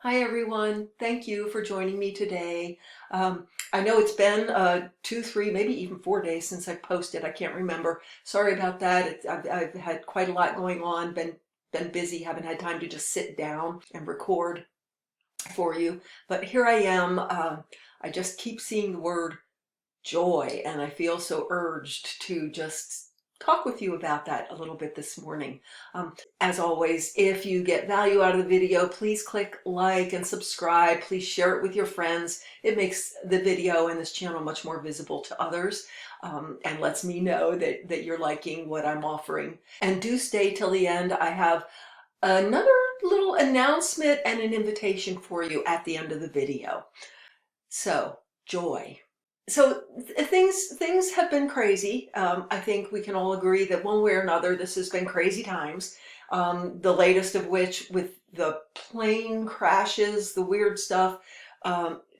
Hi everyone. Thank you for joining me today. I know it's been 2, 3, maybe even 4 days since I posted. I can't remember. Sorry about that. I've had quite a lot going on. Been busy. Haven't had time to just sit down and record for you. But here I am. I just keep seeing the word joy, and I feel so urged to just talk with you about that a little bit this morning. As always, if you get value out of the video, please click like and subscribe. Please share it with your friends. It makes the video and this channel much more visible to others, and lets me know that you're liking what I'm offering. And do stay till the end. I have another little announcement and an invitation for you at the end of the video. So, joy. So things have been crazy. I think we can all agree that one way or another, this has been crazy times. The latest of which with the plane crashes, the weird stuff,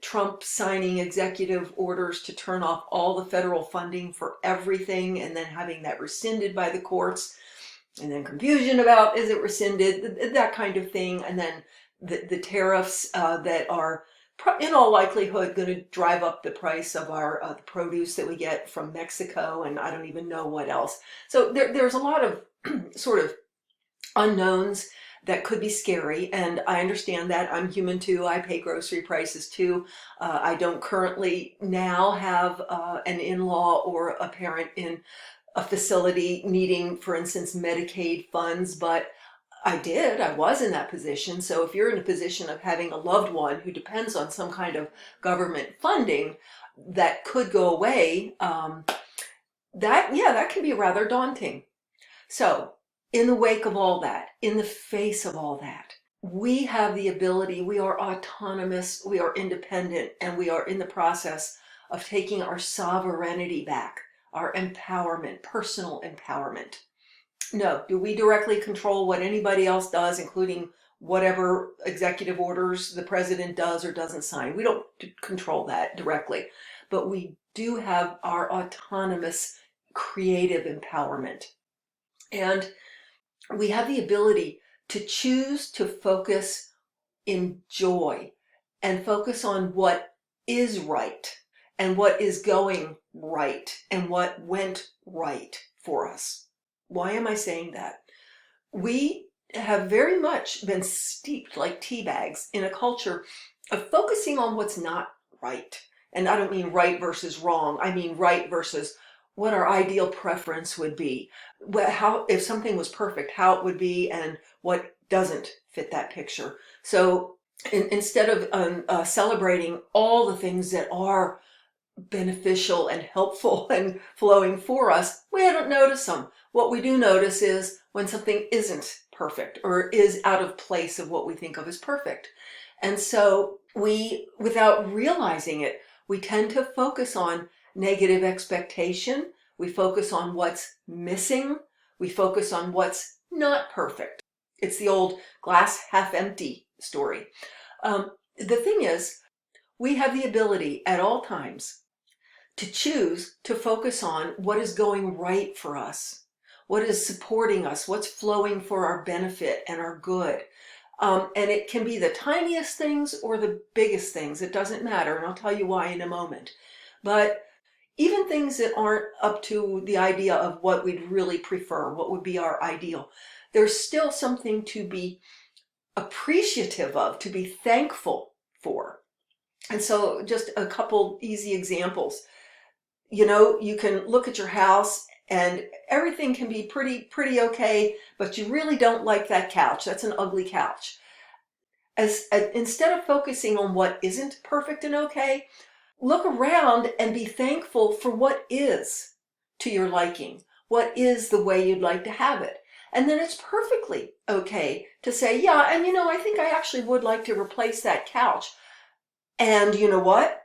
Trump signing executive orders to turn off all the federal funding for everything and then having that rescinded by the courts, and then confusion about is it rescinded, that kind of thing, and then the tariffs that are in all likelihood going to drive up the price of our the produce that we get from Mexico, and I don't even know what else. So there's a lot of sort of unknowns that could be scary, and I understand that. I'm human too. I pay grocery prices too. I don't currently now have an in-law or a parent in a facility needing, for instance, Medicaid funds, but I was in that position. So if you're in a position of having a loved one who depends on some kind of government funding that could go away, that can be rather daunting. So in the wake of all that, in the face of all that, we have the ability, we are autonomous, we are independent, and we are in the process of taking our sovereignty back, our empowerment, personal empowerment. No. Do we directly control what anybody else does, including whatever executive orders the president does or doesn't sign? We don't control that directly, but we do have our autonomous creative empowerment. And we have the ability to choose to focus in joy and focus on what is right and what is going right and what went right for us. Why am I saying that? We have very much been steeped like tea bags in a culture of focusing on what's not right. And I don't mean right versus wrong. I mean right versus what our ideal preference would be. How, if something was perfect, how it would be, and what doesn't fit that picture. So instead of celebrating all the things that are beneficial and helpful and flowing for us, we don't notice them. What we do notice is when something isn't perfect or is out of place of what we think of as perfect. And so we, without realizing it, we tend to focus on negative expectation. We focus on what's missing. We focus on what's not perfect. It's the old glass half empty story. The thing is, we have the ability at all times to choose to focus on what is going right for us, what is supporting us, what's flowing for our benefit and our good. And it can be the tiniest things or the biggest things. It doesn't matter, and I'll tell you why in a moment. But even things that aren't up to the idea of what we'd really prefer, what would be our ideal, there's still something to be appreciative of, to be thankful for. And so just a couple easy examples. You know, you can look at your house and everything can be pretty okay, but you really don't like that couch. That's an ugly couch. Instead of focusing on what isn't perfect and okay, look around and be thankful for what is to your liking, what is the way you'd like to have it. And then it's perfectly okay to say, yeah, and you know, I think I actually would like to replace that couch. And you know what?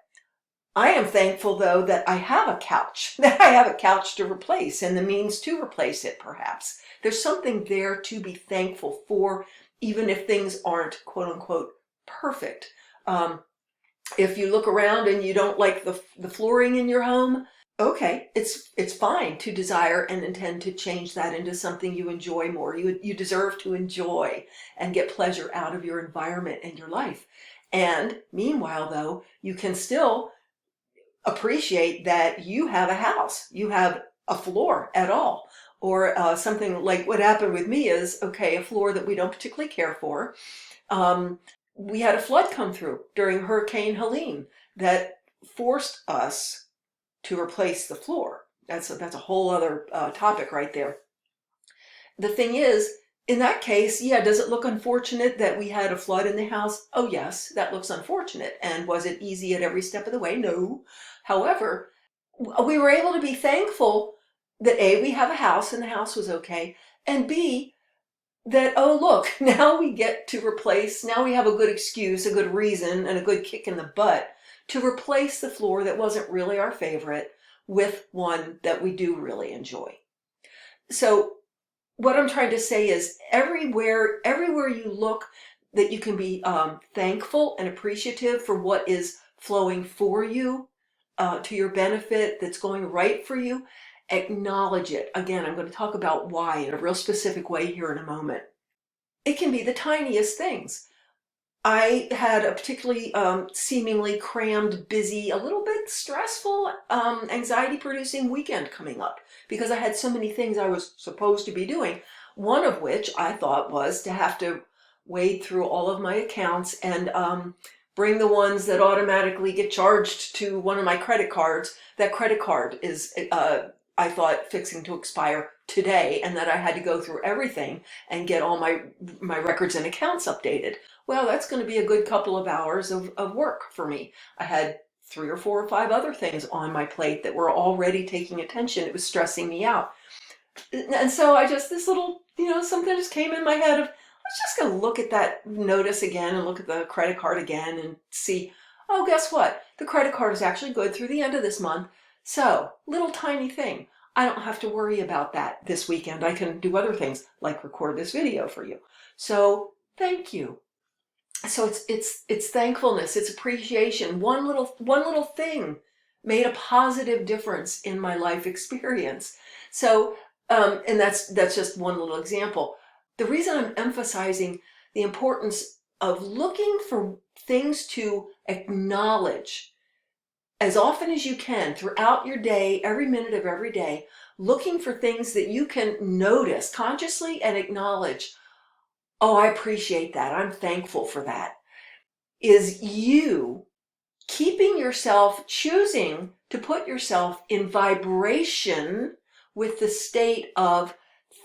I am thankful, though, that I have a couch, that I have a couch to replace and the means to replace it, perhaps. There's something there to be thankful for, even if things aren't, quote unquote, perfect. If you look around and you don't like the flooring in your home, Okay, it's fine to desire and intend to change that into something you enjoy more. You deserve to enjoy and get pleasure out of your environment and your life. And meanwhile, though, you can still appreciate that you have a house, you have a floor at all, or something like what happened with me is okay, a floor that we don't particularly care for. Um, we had a flood come through during Hurricane Helene that forced us to replace the floor. That's a whole other topic right there. The thing is, in that case, yeah, does it look unfortunate that we had a flood in the house? Oh yes, that looks unfortunate. And was it easy at every step of the way? No. However, we were able to be thankful that A, we have a house and the house was okay, and B, that, oh look, now we get to replace, now we have a good excuse, a good reason, and a good kick in the butt to replace the floor that wasn't really our favorite with one that we do really enjoy. So what I'm trying to say is everywhere you look, that you can be thankful and appreciative for what is flowing for you, to your benefit, that's going right for you. Acknowledge it. Again, I'm going to talk about why in a real specific way here in a moment. It can be the tiniest things. I had a particularly seemingly crammed, busy, a little bit stressful, anxiety-producing weekend coming up because I had so many things I was supposed to be doing. One of which I thought was to have to wade through all of my accounts and bring the ones that automatically get charged to one of my credit cards. That credit card is, I thought, fixing to expire today, and that I had to go through everything and get all my records and accounts updated. Well, that's going to be a good couple of hours of work for me. I had 3 or 4 or 5 other things on my plate that were already taking attention. It was stressing me out. And so I just, this little, something just came in my head of, I was just going to look at that notice again and look at the credit card again and see, oh, guess what? The credit card is actually good through the end of this month. So, little tiny thing. I don't have to worry about that this weekend. I can do other things like record this video for you. So, thank you. So it's thankfulness, it's appreciation. One little thing made a positive difference in my life experience. So and that's just one little example. The reason I'm emphasizing the importance of looking for things to acknowledge as often as you can throughout your day, every minute of every day, looking for things that you can notice consciously and acknowledge. Oh, I appreciate that. I'm thankful for that. Is you keeping yourself, choosing to put yourself in vibration with the state of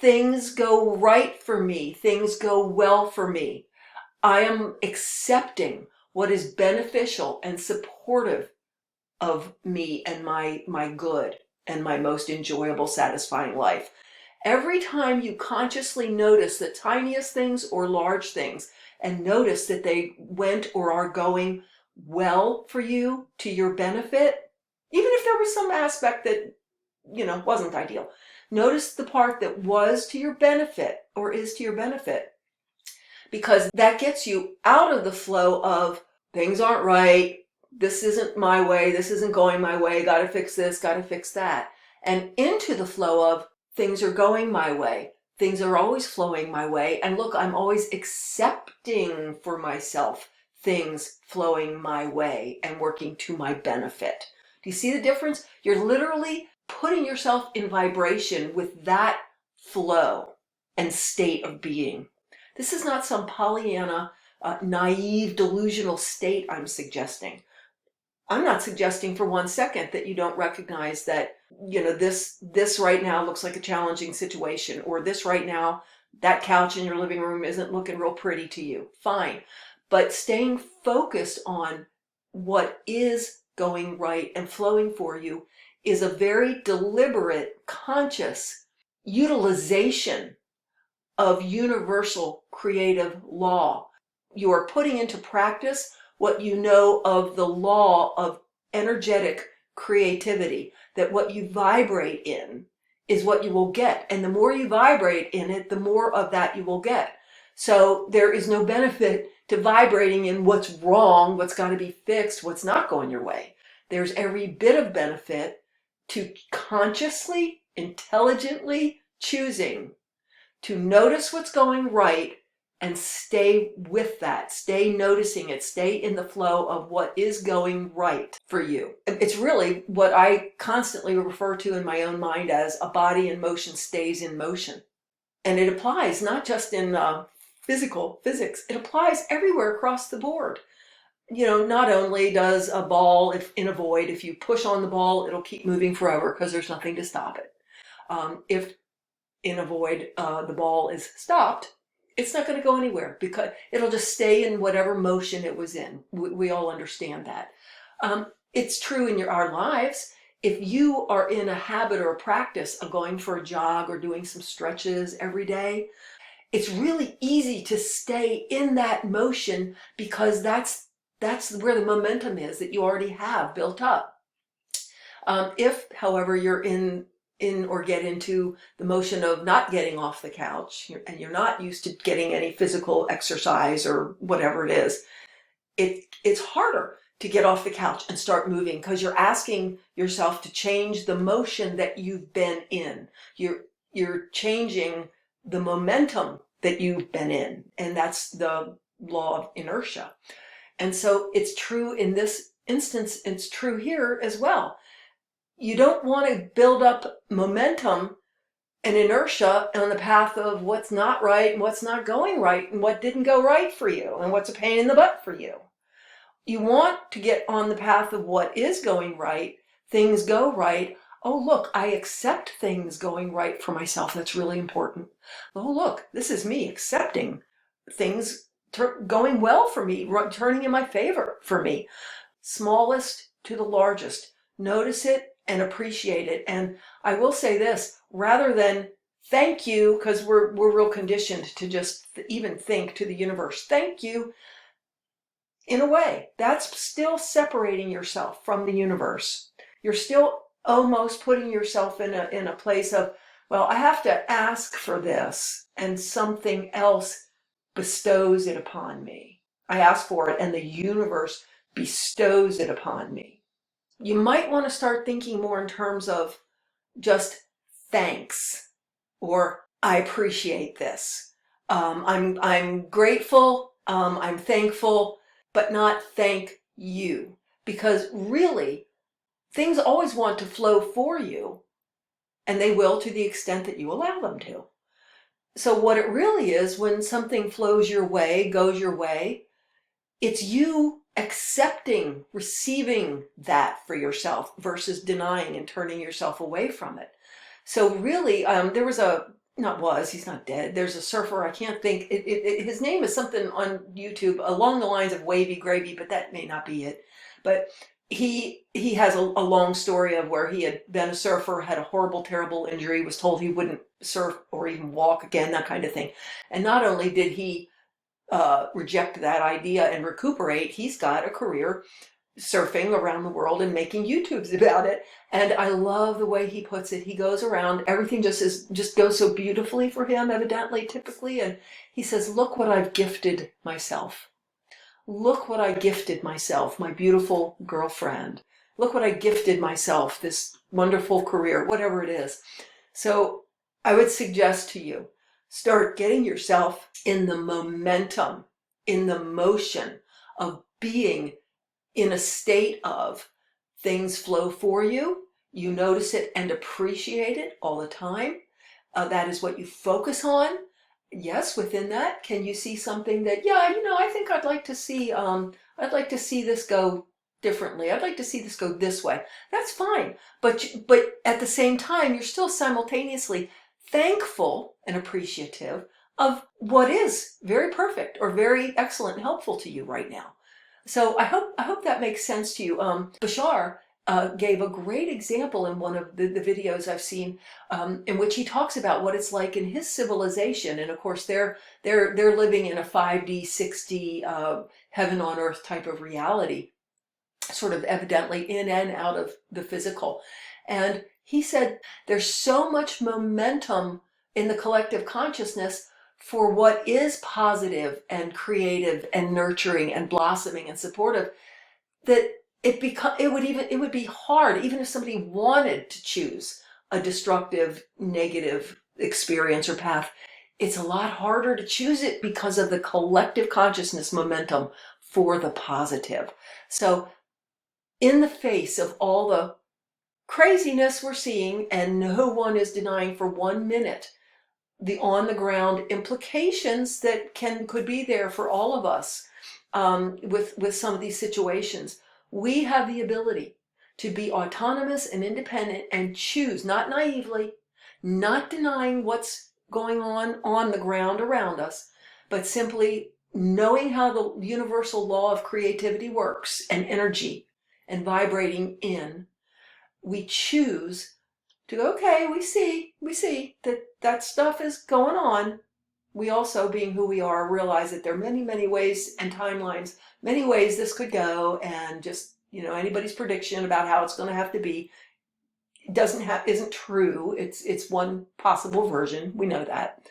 things go right for me, things go well for me. I am accepting what is beneficial and supportive of me and my good and my most enjoyable, satisfying life. Every time you consciously notice the tiniest things or large things and notice that they went or are going well for you, to your benefit, even if there was some aspect that, wasn't ideal, notice the part that was to your benefit or is to your benefit, because that gets you out of the flow of things aren't right, this isn't my way, this isn't going my way, gotta fix this, gotta fix that, and into the flow of things are going my way. Things are always flowing my way. And look, I'm always accepting for myself things flowing my way and working to my benefit. Do you see the difference? You're literally putting yourself in vibration with that flow and state of being. This is not some Pollyanna, naive, delusional state I'm suggesting. I'm not suggesting for 1 second that you don't recognize that, this right now looks like a challenging situation, or this right now, that couch in your living room isn't looking real pretty to you. Fine. But staying focused on what is going right and flowing for you is a very deliberate, conscious utilization of universal creative law. You are putting into practice what you know of the law of energetic creativity, that what you vibrate in is what you will get. And the more you vibrate in it, the more of that you will get. So there is no benefit to vibrating in what's wrong, what's got to be fixed, what's not going your way. There's every bit of benefit to consciously, intelligently choosing to notice what's going right and stay with that, stay noticing it, stay in the flow of what is going right for you. It's really what I constantly refer to in my own mind as a body in motion stays in motion. And it applies not just in physics, it applies everywhere across the board. Not only does a ball, if in a void, if you push on the ball, it'll keep moving forever because there's nothing to stop it. If in a void, the ball is stopped, it's not going to go anywhere because it'll just stay in whatever motion it was in. We all understand that. It's true in our lives. If you are in a habit or a practice of going for a jog or doing some stretches every day, it's really easy to stay in that motion because that's where the momentum is that you already have built up. If, however, you're in or get into the motion of not getting off the couch and you're not used to getting any physical exercise or whatever it is, it's harder to get off the couch and start moving because you're asking yourself to change the motion that you've been in. You're changing the momentum that you've been in, and that's the law of inertia. And so it's true in this instance, it's true here as well. You don't want to build up momentum and inertia on the path of what's not right and what's not going right and what didn't go right for you and what's a pain in the butt for you. You want to get on the path of what is going right, things go right. Oh, look, I accept things going right for myself. That's really important. Oh, look, this is me accepting things going well for me, turning in my favor for me. Smallest to the largest. Notice it and appreciate it. And I will say this, rather than thank you, because we're real conditioned to just even think to the universe, thank you, in a way, that's still separating yourself from the universe. You're still almost putting yourself in a place of, well, I have to ask for this and something else bestows it upon me. I ask for it and the universe bestows it upon me. You might want to start thinking more in terms of just thanks or I appreciate this. I'm grateful, I'm thankful, but not thank you. Because really, things always want to flow for you, and they will to the extent that you allow them to. So what it really is, when something flows your way, goes your way, it's you accepting, receiving that for yourself versus denying and turning yourself away from it. So really, there was he's not dead. There's a surfer, I can't think, his name is something on YouTube along the lines of Wavy Gravy, but that may not be it. But he has a long story of where he had been a surfer, had a horrible, terrible injury, was told he wouldn't surf or even walk again, that kind of thing. And not only did he reject that idea and recuperate, he's got a career surfing around the world and making YouTubes about it. And I love the way he puts it. He goes around, everything just goes so beautifully for him, evidently, typically. And he says, look what I've gifted myself. Look what I gifted myself, my beautiful girlfriend. Look what I gifted myself, this wonderful career, whatever it is. So I would suggest to you, start getting yourself in the momentum, in the motion of being in a state of things flow for you. You notice it and appreciate it all the time. That is what you focus on. Yes, within that, can you see something that, I think I'd like to see this go differently. I'd like to see this go this way. That's fine. But at the same time, you're still simultaneously thankful and appreciative of what is very perfect or very excellent and helpful to you right now. So I hope that makes sense to you. Bashar gave a great example in one of the videos I've seen, in which he talks about what it's like in his civilization. And of course, they're living in a 5D, 6D, heaven on earth type of reality, sort of evidently in and out of the physical. And he said there's so much momentum in the collective consciousness for what is positive and creative and nurturing and blossoming and supportive that it would be hard, even if somebody wanted to choose a destructive, negative experience or path. It's a lot harder to choose it because of the collective consciousness momentum for the positive. So in the face of all the craziness we're seeing, and no one is denying for 1 minute the on the ground implications that could be there for all of us, with some of these situations, we have the ability to be autonomous and independent and choose, not naively, not denying what's going on the ground around us, but simply knowing how the universal law of creativity works and energy and vibrating in. We choose to go, okay, we see that that stuff is going on. We also, being who we are, realize that there are many, many ways and timelines, many ways this could go, and just, anybody's prediction about how it's going to have to be isn't true. It's one possible version. We know that.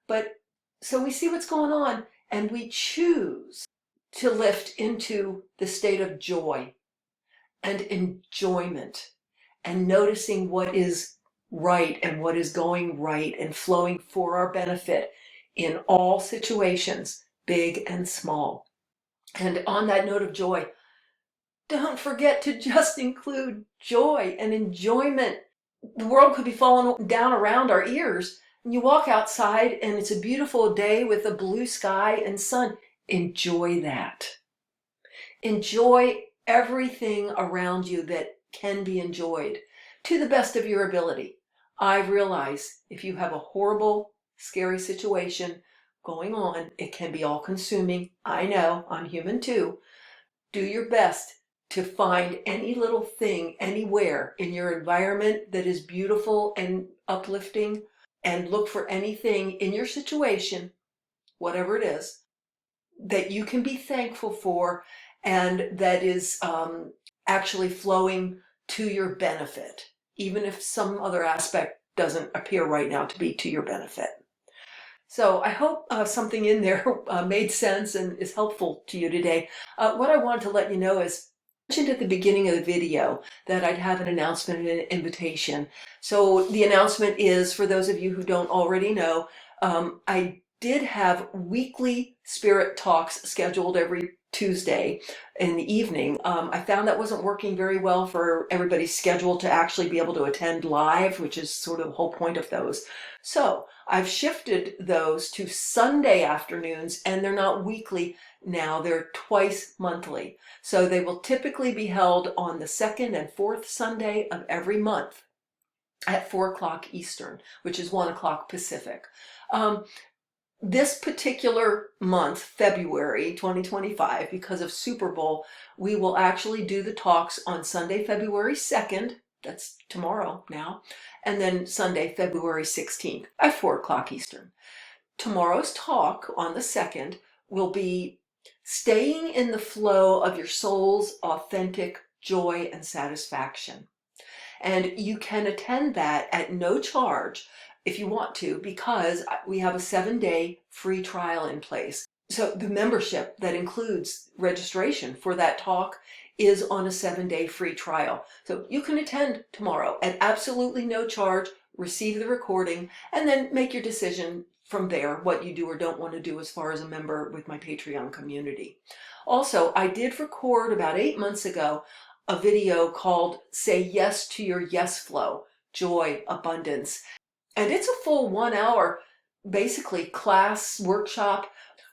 But so we see what's going on, and we choose to lift into the state of joy and enjoyment, and noticing what is right and what is going right and flowing for our benefit in all situations, big and small. And on that note of joy, don't forget to just include joy and enjoyment. The world could be falling down around our ears, and you walk outside and it's a beautiful day with a blue sky and sun. Enjoy that. Enjoy everything around you that can be enjoyed to the best of your ability. I realize if you have a horrible, scary situation going on, it can be all consuming. I know, I'm human too. Do your best to find any little thing anywhere in your environment that is beautiful and uplifting, and look for anything in your situation, whatever it is, that you can be thankful for, and that is actually flowing to your benefit, even if some other aspect doesn't appear right now to be to your benefit. So I hope something in there made sense and is helpful to you today. What I wanted to let you know is, I mentioned at the beginning of the video that I'd have an announcement and an invitation. So the announcement is, for those of you who don't already know, I did have weekly spirit talks scheduled every Tuesday in the evening. I found that wasn't working very well for everybody's schedule to actually be able to attend live, which is sort of the whole point of those. So I've shifted those to Sunday afternoons, and they're not weekly now, they're twice monthly. So they will typically be held on the second and fourth Sunday of every month at 4 o'clock Eastern, which is 1 o'clock Pacific. This particular month, February 2025, because of Super Bowl, we will actually do the talks on Sunday, February 2nd, that's tomorrow now, and then Sunday, February 16th at 4 o'clock Eastern. Tomorrow's talk on the 2nd will be staying in the flow of your soul's authentic joy and satisfaction. And you can attend that at no charge if you want to, because we have a 7-day free trial in place. So the membership that includes registration for that talk is on a 7-day free trial. So you can attend tomorrow at absolutely no charge, receive the recording, and then make your decision from there, what you do or don't want to do as far as a member with my Patreon community. Also, I did record about 8 months ago a video called Say Yes to Your Yes Flow, Joy, Abundance. And it's a full 1 hour, basically, class workshop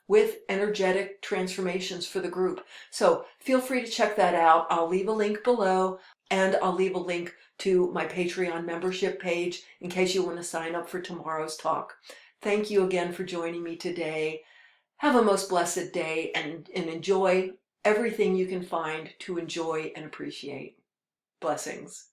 with energetic transformations for the group. So feel free to check that out. I'll leave a link below, and I'll leave a link to my Patreon membership page in case you want to sign up for tomorrow's talk. Thank you again for joining me today. Have a most blessed day, and enjoy everything you can find to enjoy and appreciate. Blessings.